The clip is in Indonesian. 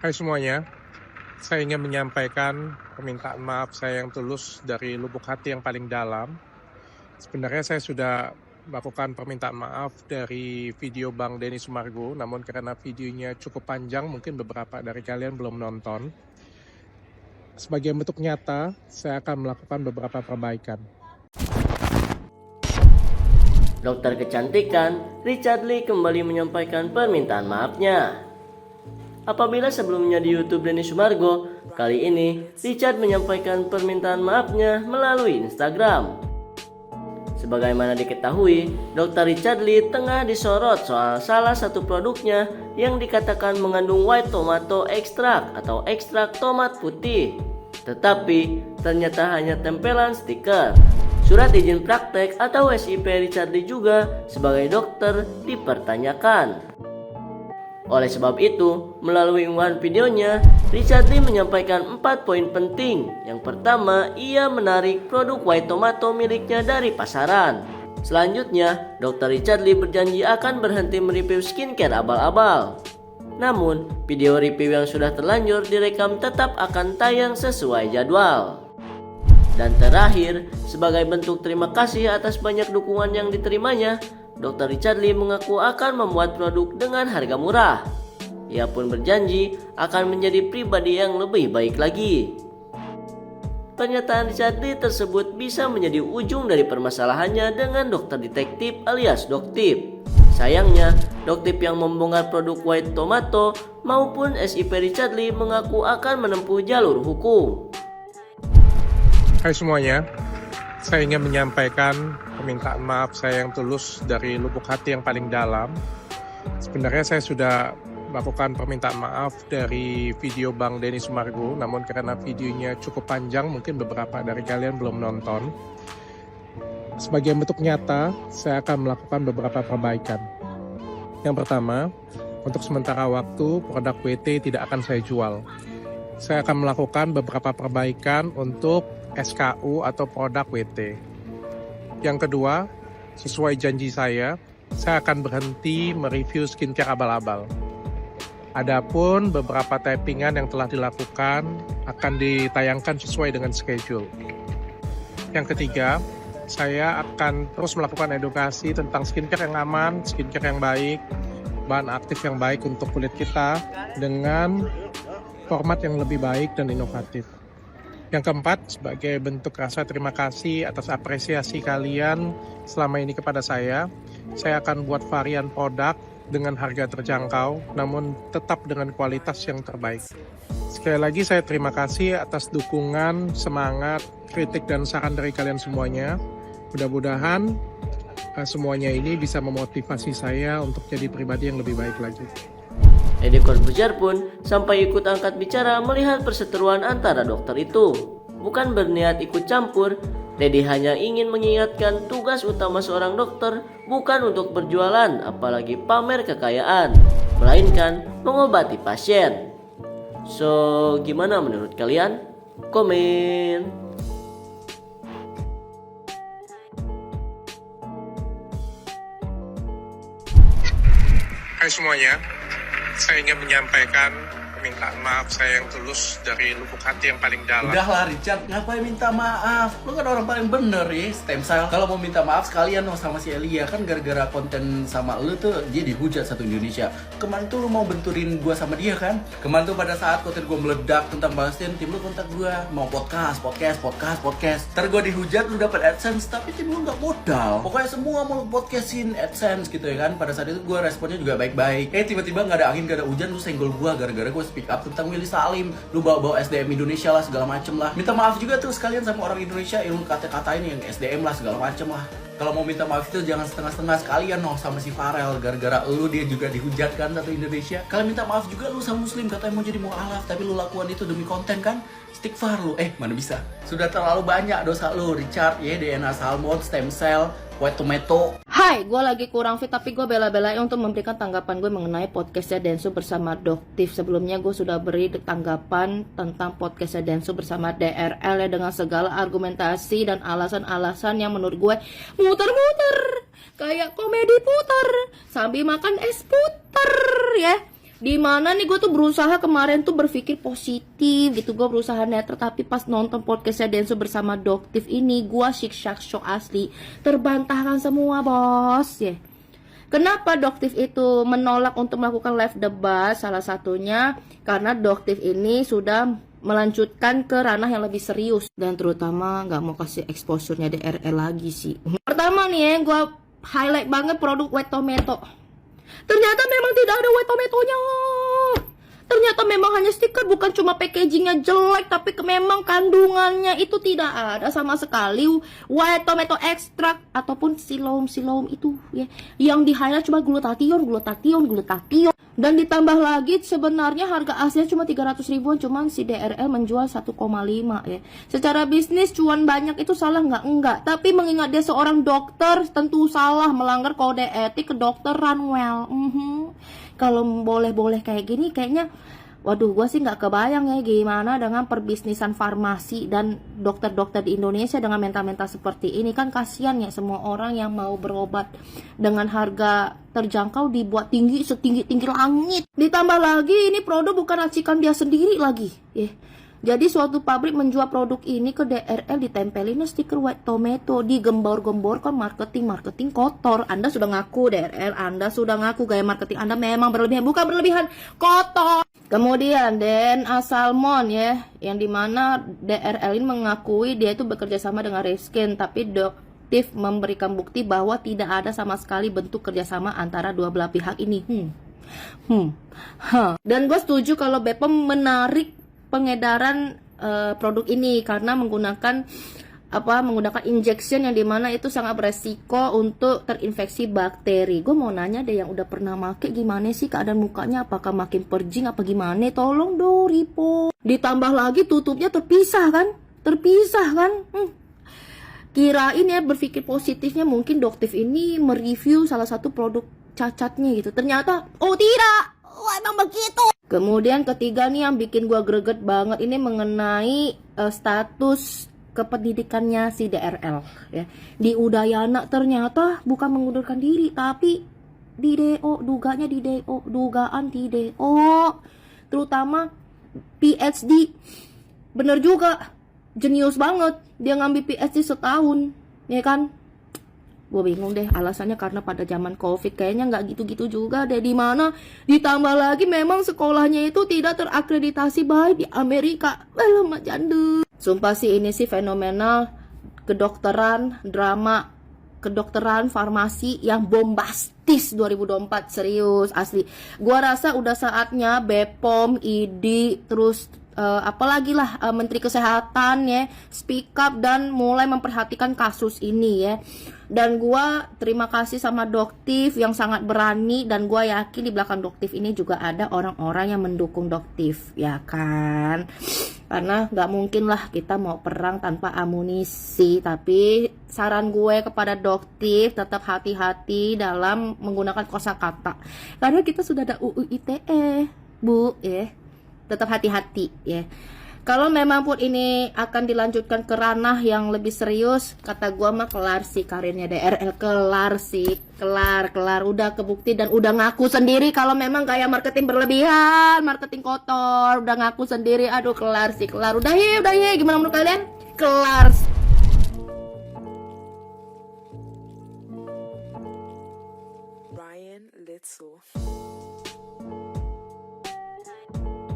Hai semuanya, saya ingin menyampaikan permintaan maaf saya yang tulus dari lubuk hati yang paling dalam. Sebenarnya saya sudah melakukan permintaan maaf dari video Bang Denny Sumargo, namun karena videonya cukup panjang, mungkin beberapa dari kalian belum nonton. Sebagai bentuk nyata, saya akan melakukan beberapa perbaikan. Dokter kecantikan Richard Lee kembali menyampaikan permintaan maafnya. Apabila sebelumnya di YouTube Denny Sumargo, kali ini Richard menyampaikan permintaan maafnya melalui Instagram. Sebagaimana diketahui, Dr. Richard Lee tengah disorot soal salah satu produknya yang dikatakan mengandung white tomato extract atau ekstrak tomat putih. Tetapi ternyata hanya tempelan stiker. Surat izin praktek atau SIP Richard Lee juga sebagai dokter dipertanyakan. Oleh sebab itu, melalui unggahan videonya, Richard Lee menyampaikan 4 poin penting. Yang pertama, ia menarik produk white tomato miliknya dari pasaran. Selanjutnya, Dr. Richard Lee berjanji akan berhenti mereview skincare abal-abal. Namun, video review yang sudah terlanjur direkam tetap akan tayang sesuai jadwal. Dan terakhir, sebagai bentuk terima kasih atas banyak dukungan yang diterimanya, Dr. Richard Lee mengaku akan membuat produk dengan harga murah. Ia pun berjanji akan menjadi pribadi yang lebih baik lagi. Pernyataan Richard Lee tersebut bisa menjadi ujung dari permasalahannya dengan dokter detektif alias Doktip. Sayangnya, Doktip yang membongkar produk white tomato maupun SIP Richard Lee mengaku akan menempuh jalur hukum. Hai semuanya, saya ingin menyampaikan permintaan maaf saya yang tulus dari lubuk hati yang paling dalam. Sebenarnya saya sudah melakukan permintaan maaf dari video Bang Denny Sumargo, namun karena videonya cukup panjang, mungkin beberapa dari kalian belum nonton. Sebagai bentuk nyata, saya akan melakukan beberapa perbaikan. Yang pertama, untuk sementara waktu, produk WT tidak akan saya jual. Saya akan melakukan beberapa perbaikan untuk SKU atau produk WT. Yang kedua, sesuai janji saya akan berhenti mereview skincare abal-abal. Adapun beberapa typingan yang telah dilakukan akan ditayangkan sesuai dengan schedule. Yang ketiga, saya akan terus melakukan edukasi tentang skincare yang aman, skincare yang baik, bahan aktif yang baik untuk kulit kita dengan format yang lebih baik dan inovatif. Yang keempat, sebagai bentuk rasa terima kasih atas apresiasi kalian selama ini kepada saya akan buat varian produk dengan harga terjangkau, namun tetap dengan kualitas yang terbaik. Sekali lagi saya terima kasih atas dukungan, semangat, kritik, dan saran dari kalian semuanya. Mudah-mudahan semuanya ini bisa memotivasi saya untuk jadi pribadi yang lebih baik lagi. Deddy Corbuzier pun sampai ikut angkat bicara melihat perseteruan antara dokter itu. Bukan berniat ikut campur, Deddy hanya ingin mengingatkan tugas utama seorang dokter bukan untuk berjualan apalagi pamer kekayaan, melainkan mengobati pasien. So, gimana menurut kalian? Komen! Hai semuanya, saya ingin menyampaikan permintaan maaf saya yang tulus dari lubuk hati yang paling dalam. Udahlah Richard, ngapain minta maaf? Lu kan orang paling bener ya, stem cell. Kalau mau minta maaf sekalian dong sama si Elia. Kan gara-gara konten sama lu tuh dia dihujat satu Indonesia. Kemarin tuh lu mau benturin gua sama dia kan? Kemarin tuh pada saat konten gua meledak tentang Palestina, tim lu kontak gua mau podcast. Ntar gua dihujat, lu dapat AdSense, tapi tim lu nggak modal. Pokoknya semua mau podcastin AdSense gitu ya kan? Pada saat itu gua responnya juga baik-baik. Tiba-tiba nggak ada angin, nggak ada hujan, lu senggol gua gara-gara gua speak up tentang Willy Salim, lu bawa-bawa SDM Indonesia lah segala macem lah. Minta maaf juga tuh sekalian sama orang Indonesia yang lu kata-katain yang SDM lah segala macem lah. Kalau mau minta maaf itu jangan setengah-setengah, sekalian noh sama si Farel, gara-gara lu dia juga dihujatkan satu Indonesia. Kalian minta maaf juga lu sama Muslim, katanya mau jadi mu'alaf, tapi lu lakukan itu demi konten kan? Istighfar lu, mana bisa. Sudah terlalu banyak dosa lu, Richard ya, DNA salmon, stem cell, white tomato. Hai, gue lagi kurang fit tapi gue bela-belain untuk memberikan tanggapan gue mengenai podcastnya Densu bersama Doktip. Sebelumnya gue sudah beri tanggapan tentang podcastnya Densu bersama DRL ya, dengan segala argumentasi dan alasan-alasan yang menurut gue muter-muter kayak komedi puter sambil makan es puter ya. Dimana nih gue tuh berusaha kemarin tuh berpikir positif gitu, gue berusaha netral, tapi pas nonton podcastnya Denso bersama Doktif ini, gue shik shock asli, terbantahkan semua bos ya. Kenapa Doktif itu menolak untuk melakukan live debat? Salah satunya karena Doktif ini sudah melanjutkan ke ranah yang lebih serius, dan terutama nggak mau kasih exposure-nya DRL lagi sih. Pertama nih ya, gue highlight banget produk White Tomato. Ternyata memang tidak ada White Tomatonya. Ternyata memang hanya stiker, bukan cuma packagingnya jelek, tapi memang kandungannya itu tidak ada sama sekali White Tomato extract ataupun siloam itu ya. Yang di highlight cuma glutathione. Dan ditambah lagi sebenarnya harga aslinya cuma 300 ribuan, cuman si DRL menjual 1,5 ya. Secara bisnis cuan banyak itu salah nggak? Enggak. Tapi mengingat dia seorang dokter, tentu salah, melanggar kode etik kedokteran. Kalau boleh kayak gini kayaknya, waduh, gue sih nggak kebayang ya gimana dengan perbisnisan farmasi dan dokter-dokter di Indonesia dengan mental-mental seperti ini. Kan kasihan ya semua orang yang mau berobat dengan harga terjangkau dibuat tinggi setinggi-tinggi langit. Ditambah lagi ini produk bukan racikan dia sendiri lagi ya. Jadi suatu pabrik menjual produk ini ke DRL, ditempelin stiker White Tomato, digembor-gemborkan marketing kotor. Anda sudah ngaku DRL, Anda sudah ngaku gaya marketing Anda memang berlebihan, bukan berlebihan, kotor. Kemudian DNA Salmon ya, yang dimana DRL ini mengakui dia itu bekerja sama dengan Reskin, tapi Doktif memberikan bukti bahwa tidak ada sama sekali bentuk kerjasama antara dua belah pihak ini. Dan gue setuju kalau BPOM menarik pengedaran produk ini karena menggunakan injection yang dimana itu sangat beresiko untuk terinfeksi bakteri. Gue mau nanya deh yang udah pernah make, gimana sih keadaan mukanya, apakah makin perjing apa gimana? Tolong dong report. Ditambah lagi tutupnya terpisah kan? Kirain ya, berpikir positifnya mungkin Doktif ini mereview salah satu produk cacatnya gitu. Ternyata oh tidak, emang begitu. Kemudian ketiga nih yang bikin gua greget banget, ini mengenai status kependidikannya si DRL ya. Di Udayana ternyata bukan mengundurkan diri, tapi di DO, dugaan di DO, terutama PhD. Bener juga, jenius banget dia ngambil PhD setahun ya kan. Gue bingung deh alasannya, karena pada zaman COVID kayaknya nggak gitu-gitu juga deh. Dimana ditambah lagi memang sekolahnya itu tidak terakreditasi baik di Amerika. Alamak janda. Sumpah sih ini sih fenomenal. Kedokteran, drama kedokteran farmasi yang bombastis 2024, serius asli. Gua rasa udah saatnya BPOM, ID, terus apalagi lah Menteri Kesehatan ya speak up dan mulai memperhatikan kasus ini ya. Dan gua terima kasih sama Doktif yang sangat berani, dan gua yakin di belakang Doktif ini juga ada orang-orang yang mendukung Doktif ya kan. Karena nggak mungkin lah kita mau perang tanpa amunisi. Tapi saran gue kepada Doktif, tetap hati-hati dalam menggunakan kosakata. Karena kita sudah ada UU ITE, Bu ya. Tetap hati-hati ya. Kalau memang pun ini akan dilanjutkan ke ranah yang lebih serius, kata gua mah kelar sih karirnya DRL, kelar sih, kelar, udah kebukti dan udah ngaku sendiri kalau memang gaya marketing berlebihan, marketing kotor, udah ngaku sendiri, aduh kelar sih, kelar, udah ye, gimana menurut kalian? Kelar.